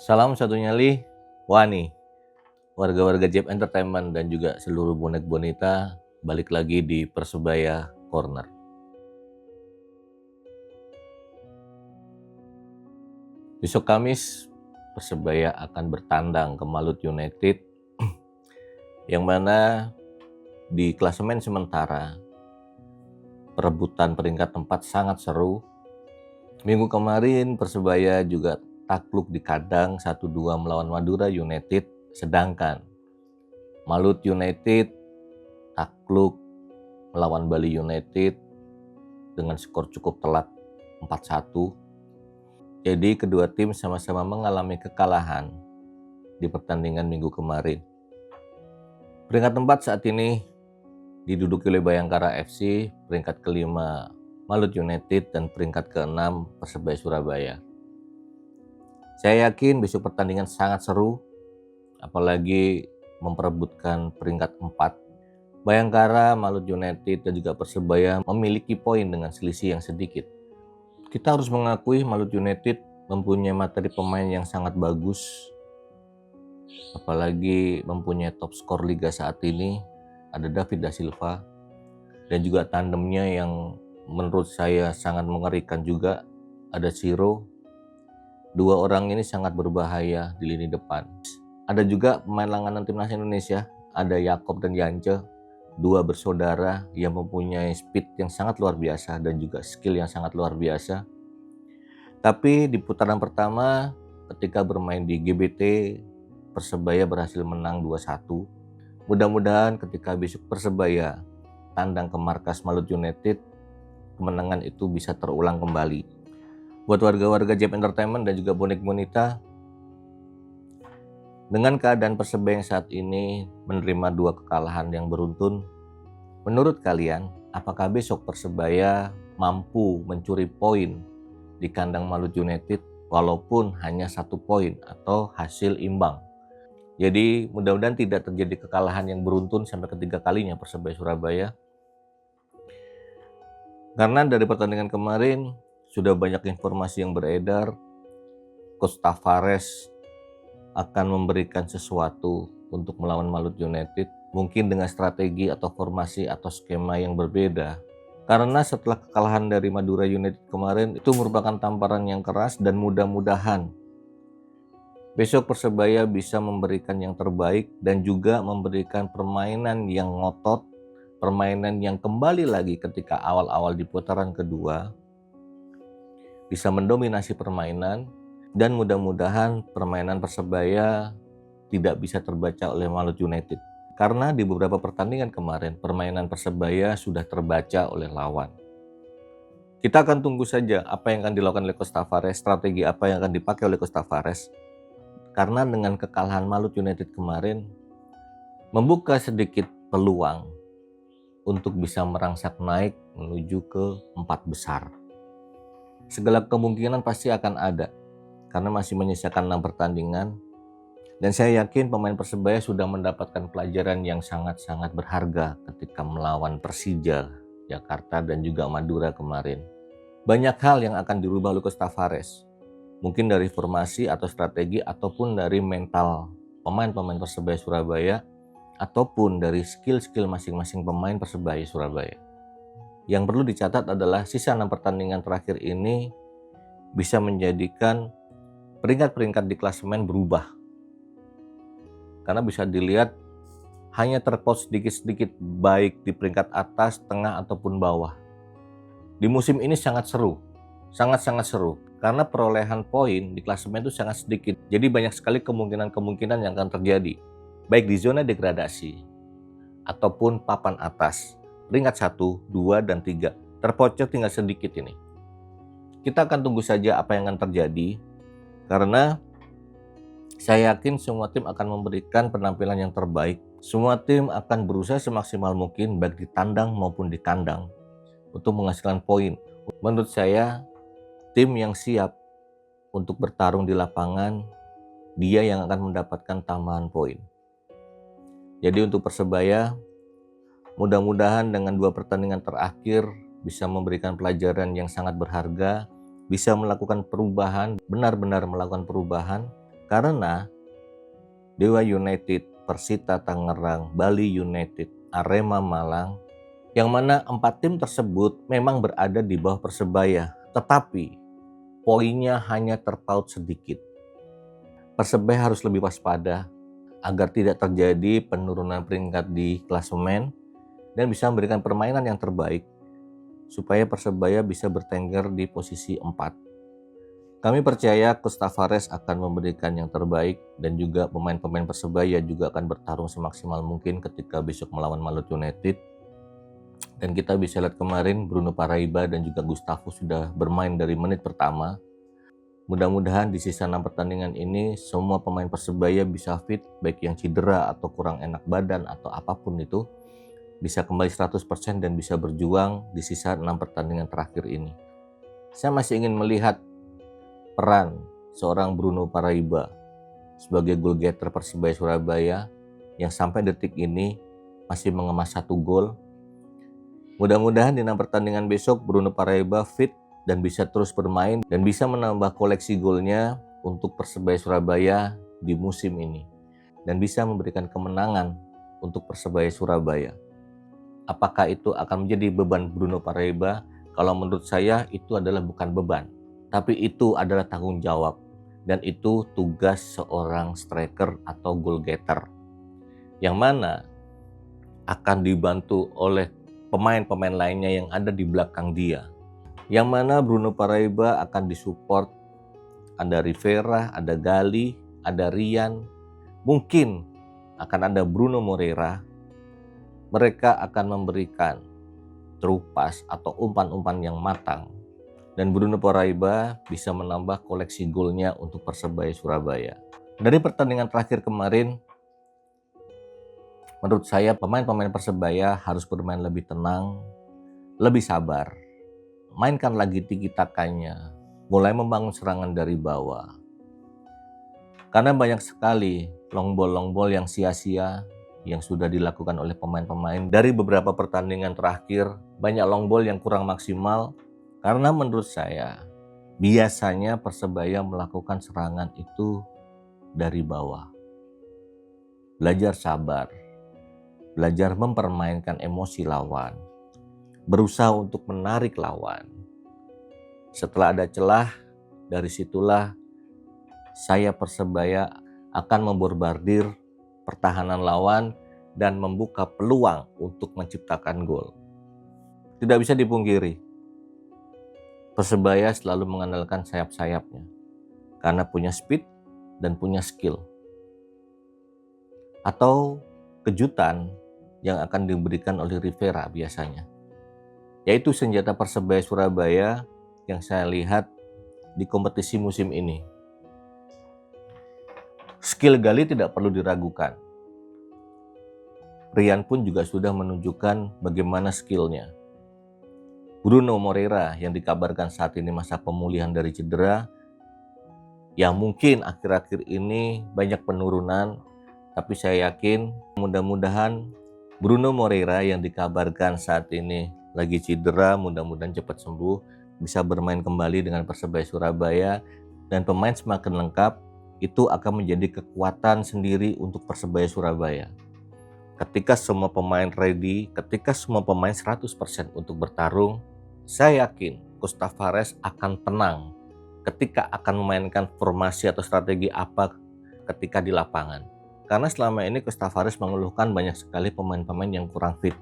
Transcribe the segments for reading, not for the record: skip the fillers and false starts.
Salam satu nyali, Wani, warga-warga Jeb Entertainment dan juga seluruh bonek bonita balik lagi di Persebaya Corner. Besok Kamis, Persebaya akan bertandang ke Malut United yang mana di klasemen sementara perebutan peringkat 4 sangat seru. Minggu kemarin Persebaya juga takluk di kandang 1-2 melawan Madura United, sedangkan Malut United takluk melawan Bali United dengan skor cukup telak 4-1. Jadi kedua tim sama-sama mengalami kekalahan di pertandingan minggu kemarin. Peringkat 4 saat ini diduduki oleh Bayangkara FC, peringkat kelima Malut United, dan peringkat keenam Persebaya Surabaya. Saya yakin besok pertandingan sangat seru, apalagi memperebutkan peringkat 4. Bayangkara, Malut United, dan juga Persebaya memiliki poin dengan selisih yang sedikit. Kita harus mengakui Malut United mempunyai materi pemain yang sangat bagus, apalagi mempunyai top skor liga saat ini, ada David Da Silva, dan juga tandemnya yang menurut saya sangat mengerikan juga, ada Siro. Dua orang ini sangat berbahaya di lini depan. Ada juga pemain langganan timnas Indonesia, ada Yakob dan Yance, dua bersaudara yang mempunyai speed yang sangat luar biasa dan juga skill yang sangat luar biasa. Tapi di putaran pertama ketika bermain di GBT, Persebaya berhasil menang 2-1. Mudah-mudahan ketika besok Persebaya tandang ke markas Malut United, kemenangan itu bisa terulang kembali. Buat warga-warga Jeb Entertainment dan juga bonek bonita, dengan keadaan Persebaya yang saat ini menerima 2 kekalahan yang beruntun, menurut kalian apakah besok Persebaya mampu mencuri poin di kandang Malut United walaupun hanya 1 poin atau hasil imbang? Jadi mudah-mudahan tidak terjadi kekalahan yang beruntun sampai ketiga kalinya Persebaya Surabaya. Karena dari pertandingan kemarin sudah banyak informasi yang beredar, Coach Tavares akan memberikan sesuatu untuk melawan Malut United, mungkin dengan strategi atau formasi atau skema yang berbeda. Karena setelah kekalahan dari Madura United kemarin, itu merupakan tamparan yang keras, dan mudah-mudahan besok Persebaya bisa memberikan yang terbaik dan juga memberikan permainan yang ngotot, permainan yang kembali lagi ketika awal-awal di putaran kedua bisa mendominasi permainan, dan mudah-mudahan permainan Persebaya tidak bisa terbaca oleh Malut United. Karena di beberapa pertandingan kemarin permainan Persebaya sudah terbaca oleh lawan. Kita akan tunggu saja apa yang akan dilakukan oleh Coach Tavares, strategi apa yang akan dipakai oleh Coach Tavares. Karena dengan kekalahan Malut United kemarin membuka sedikit peluang untuk bisa merangsak naik menuju ke 4 besar. Segala kemungkinan pasti akan ada karena masih menyisakan 6 pertandingan, dan saya yakin pemain Persebaya sudah mendapatkan pelajaran yang sangat-sangat berharga ketika melawan Persija Jakarta dan juga Madura kemarin. Banyak hal yang akan dirubah oleh Coach Tavares, mungkin dari formasi atau strategi, ataupun dari mental pemain-pemain Persebaya Surabaya, ataupun dari skill-skill masing-masing pemain Persebaya Surabaya. Yang perlu dicatat adalah sisa 6 pertandingan terakhir ini bisa menjadikan peringkat-peringkat di klasemen berubah. Karena bisa dilihat hanya terpaut sedikit-sedikit, baik di peringkat atas, tengah, ataupun bawah. Di musim ini sangat seru, sangat-sangat seru. Karena perolehan poin di klasemen itu sangat sedikit. Jadi banyak sekali kemungkinan-kemungkinan yang akan terjadi, baik di zona degradasi ataupun papan atas. Peringkat 1, 2, dan 3 terpojok tinggal sedikit ini. Kita akan tunggu saja apa yang akan terjadi, karena saya yakin semua tim akan memberikan penampilan yang terbaik. Semua tim akan berusaha semaksimal mungkin baik di tandang maupun di kandang untuk menghasilkan poin. Menurut saya, tim yang siap untuk bertarung di lapangan, dia yang akan mendapatkan tambahan poin. Jadi untuk Persebaya, mudah-mudahan dengan 2 pertandingan terakhir bisa memberikan pelajaran yang sangat berharga, bisa melakukan perubahan, benar-benar melakukan perubahan. Karena Dewa United, Persita Tangerang, Bali United, Arema Malang, yang mana 4 tim tersebut memang berada di bawah Persebaya, tetapi poinnya hanya terpaut sedikit. Persebaya harus lebih waspada agar tidak terjadi penurunan peringkat di klasemen dan bisa memberikan permainan yang terbaik supaya Persebaya bisa bertengger di posisi 4. Kami percaya Coach Tavares akan memberikan yang terbaik dan juga pemain-pemain Persebaya juga akan bertarung semaksimal mungkin ketika besok melawan Malut United. Dan kita bisa lihat kemarin Bruno Paraiba dan juga Gustavo sudah bermain dari menit pertama. Mudah-mudahan di sisa 6 pertandingan ini semua pemain Persebaya bisa fit, baik yang cedera atau kurang enak badan atau apapun itu, bisa kembali 100% dan bisa berjuang di sisa 6 pertandingan terakhir ini. Saya masih ingin melihat peran seorang Bruno Paraiba sebagai goal getter Persebaya Surabaya yang sampai detik ini masih mengemas 1 gol. Mudah-mudahan di 6 pertandingan besok Bruno Paraiba fit dan bisa terus bermain dan bisa menambah koleksi golnya untuk Persebaya Surabaya di musim ini dan bisa memberikan kemenangan untuk Persebaya Surabaya. Apakah itu akan menjadi beban Bruno Paraiba? Kalau menurut saya itu adalah bukan beban, tapi itu adalah tanggung jawab dan itu tugas seorang striker atau goal getter yang mana akan dibantu oleh pemain-pemain lainnya yang ada di belakang dia, yang mana Bruno Paraiba akan disupport ada Rivera, ada Gali, ada Rian, mungkin akan ada Bruno Moreira. Mereka akan memberikan terupas atau umpan-umpan yang matang dan Bruno Paraiba bisa menambah koleksi golnya untuk Persebaya Surabaya. Dari pertandingan terakhir kemarin, menurut saya pemain-pemain Persebaya harus bermain lebih tenang, lebih sabar, mainkan lagi tiki-takanya, mulai membangun serangan dari bawah. Karena banyak sekali long ball yang sia-sia yang sudah dilakukan oleh pemain-pemain dari beberapa pertandingan terakhir, banyak long ball yang kurang maksimal. Karena menurut saya, biasanya Persebaya melakukan serangan itu dari bawah. Belajar sabar, belajar mempermainkan emosi lawan, berusaha untuk menarik lawan. Setelah ada celah, dari situlah saya Persebaya akan membombardir pertahanan lawan dan membuka peluang untuk menciptakan gol. Tidak bisa dipungkiri, Persebaya selalu mengandalkan sayap-sayapnya karena punya speed dan punya skill. Atau kejutan yang akan diberikan oleh Rivera biasanya. Yaitu senjata Persebaya Surabaya yang saya lihat di kompetisi musim ini. Skill Gali tidak perlu diragukan. Rian pun juga sudah menunjukkan bagaimana skillnya. Bruno Moreira yang dikabarkan saat ini masa pemulihan dari cedera, yang mungkin akhir-akhir ini banyak penurunan, tapi saya yakin mudah-mudahan Bruno Moreira yang dikabarkan saat ini lagi cedera, mudah-mudahan cepat sembuh, bisa bermain kembali dengan Persebaya Surabaya, dan pemain semakin lengkap, itu akan menjadi kekuatan sendiri untuk Persebaya Surabaya. Ketika semua pemain ready, ketika semua pemain 100% untuk bertarung, saya yakin Coach Tavares akan tenang ketika akan memainkan formasi atau strategi apa ketika di lapangan. Karena selama ini Coach Tavares mengeluhkan banyak sekali pemain-pemain yang kurang fit.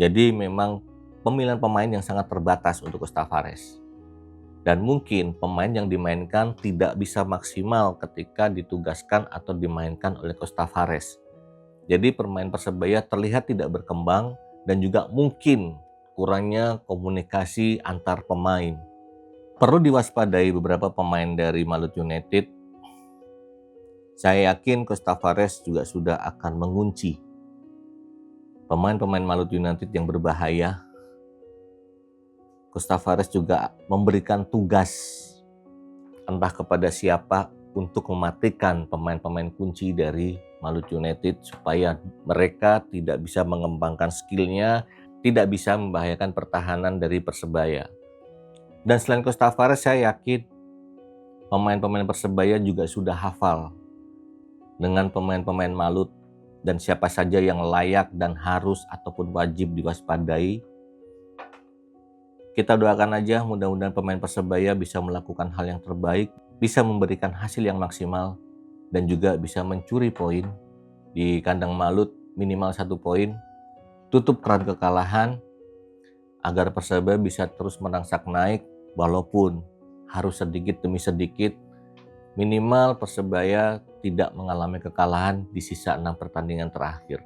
Jadi memang pemilihan pemain yang sangat terbatas untuk Coach Tavares. Dan mungkin pemain yang dimainkan tidak bisa maksimal ketika ditugaskan atau dimainkan oleh Coach Tavares. Jadi permain Persebaya terlihat tidak berkembang dan juga mungkin kurangnya komunikasi antar pemain. Perlu diwaspadai beberapa pemain dari Malut United. Saya yakin Coach Tavares juga sudah akan mengunci pemain-pemain Malut United yang berbahaya. Coach Tavares juga memberikan tugas entah kepada siapa untuk mematikan pemain-pemain kunci dari Malut United supaya mereka tidak bisa mengembangkan skillnya, tidak bisa membahayakan pertahanan dari Persebaya. Dan selain Coach Tavares, saya yakin Pemain-pemain Persebaya juga sudah hafal dengan pemain-pemain Malut dan siapa saja yang layak dan harus ataupun wajib diwaspadai. Kita doakan aja mudah-mudahan pemain Persebaya bisa melakukan hal yang terbaik, bisa memberikan hasil yang maksimal, dan juga bisa mencuri poin di kandang Malut minimal 1 poin, tutup keran kekalahan agar Persebaya bisa terus merangsak naik walaupun harus sedikit demi sedikit. Minimal Persebaya tidak mengalami kekalahan di sisa 6 pertandingan terakhir.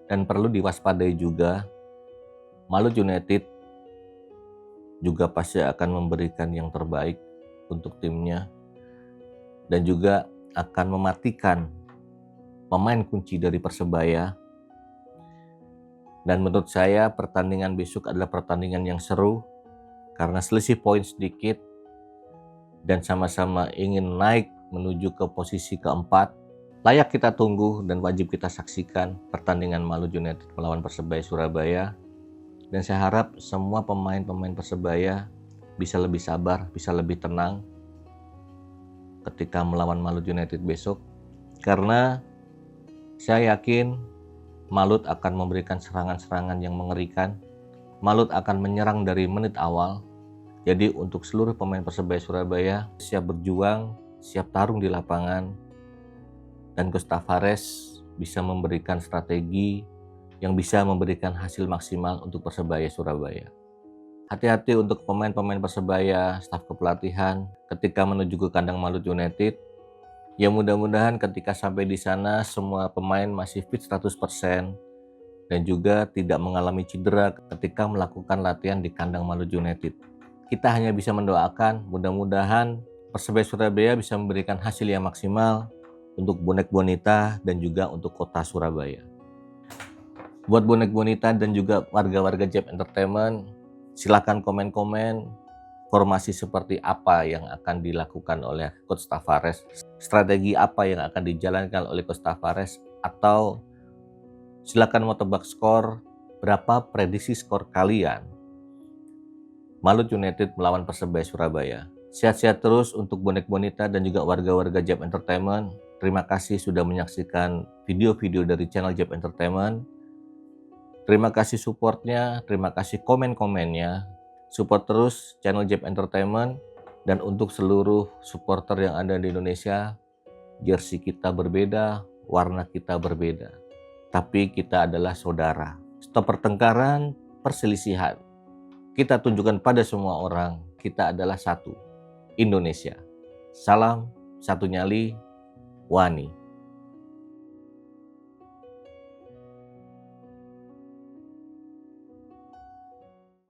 Dan perlu diwaspadai juga, Malut United juga pasti akan memberikan yang terbaik untuk timnya dan juga akan mematikan pemain kunci dari Persebaya. Dan menurut saya pertandingan besok adalah pertandingan yang seru karena selisih poin sedikit dan sama-sama ingin naik menuju ke posisi keempat. Layak kita tunggu dan wajib kita saksikan pertandingan Malut United melawan Persebaya Surabaya. Dan saya harap semua pemain-pemain Persebaya bisa lebih sabar, bisa lebih tenang ketika melawan Malut United besok. Karena saya yakin Malut akan memberikan serangan-serangan yang mengerikan. Malut akan menyerang dari menit awal. Jadi untuk seluruh pemain Persebaya Surabaya siap berjuang, siap tarung di lapangan. Dan Coach Tavares bisa memberikan strategi yang bisa memberikan hasil maksimal untuk Persebaya Surabaya. Hati-hati untuk pemain-pemain Persebaya, staf kepelatihan ketika menuju ke kandang Malut United. Ya mudah-mudahan ketika sampai di sana semua pemain masih fit 100% dan juga tidak mengalami cedera ketika melakukan latihan di kandang Malut United. Kita hanya bisa mendoakan mudah-mudahan Persebaya Surabaya bisa memberikan hasil yang maksimal untuk bonek bonita dan juga untuk kota Surabaya. Buat bonek bonita dan juga warga-warga Jeb Entertainment, silakan komen-komen formasi seperti apa yang akan dilakukan oleh Coach Tavares, strategi apa yang akan dijalankan oleh Coach Tavares, atau silakan mau tebak skor, berapa prediksi skor kalian Malut United melawan Persebaya Surabaya. Sehat-sehat terus untuk bonek bonita dan juga warga-warga Jeb Entertainment. Terima kasih sudah menyaksikan video-video dari channel Jeb Entertainment. Terima kasih supportnya, terima kasih komen-komennya. Support terus channel Jeb Entertainment. Dan untuk seluruh supporter yang ada di Indonesia, jersey kita berbeda, warna kita berbeda. Tapi kita adalah saudara. Stop pertengkaran, perselisihan. Kita tunjukkan pada semua orang, kita adalah satu. Indonesia. Salam, satu nyali, Wani.